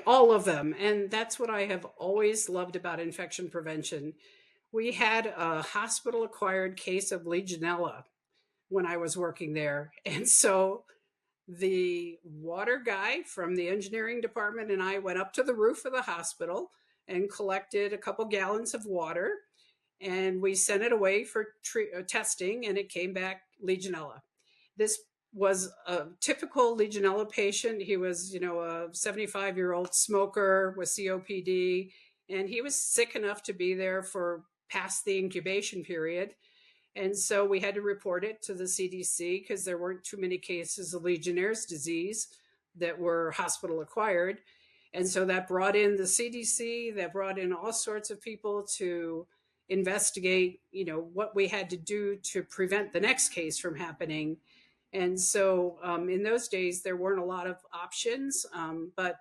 all of them. And that's what I have always loved about infection prevention. We had a hospital acquired case of Legionella when I was working there. And so the water guy from the engineering department and I went up to the roof of the hospital and collected a couple gallons of water, and we sent it away for testing, and it came back Legionella. This was a typical Legionella patient. He was, a 75-year-old smoker with COPD, and he was sick enough to be there for past the incubation period. And so we had to report it to the CDC because there weren't too many cases of Legionnaire's disease that were hospital acquired. And so that brought in the CDC, that brought in all sorts of people to investigate, what we had to do to prevent the next case from happening. And so in those days, there weren't a lot of options. But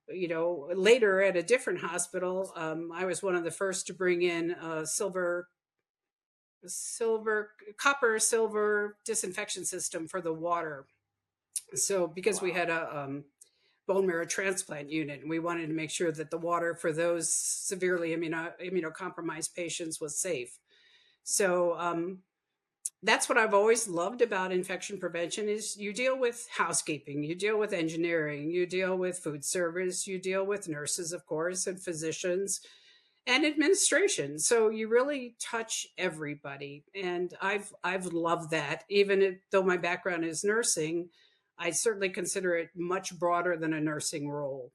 later at a different hospital, I was one of the first to bring in a copper silver disinfection system for the water. So because we had a bone marrow transplant unit, and we wanted to make sure that the water for those severely immunocompromised patients was safe. So that's what I've always loved about infection prevention is you deal with housekeeping, you deal with engineering, you deal with food service, you deal with nurses, of course, and physicians and administration. So you really touch everybody. And I've loved that. Though my background is nursing, I certainly consider it much broader than a nursing role.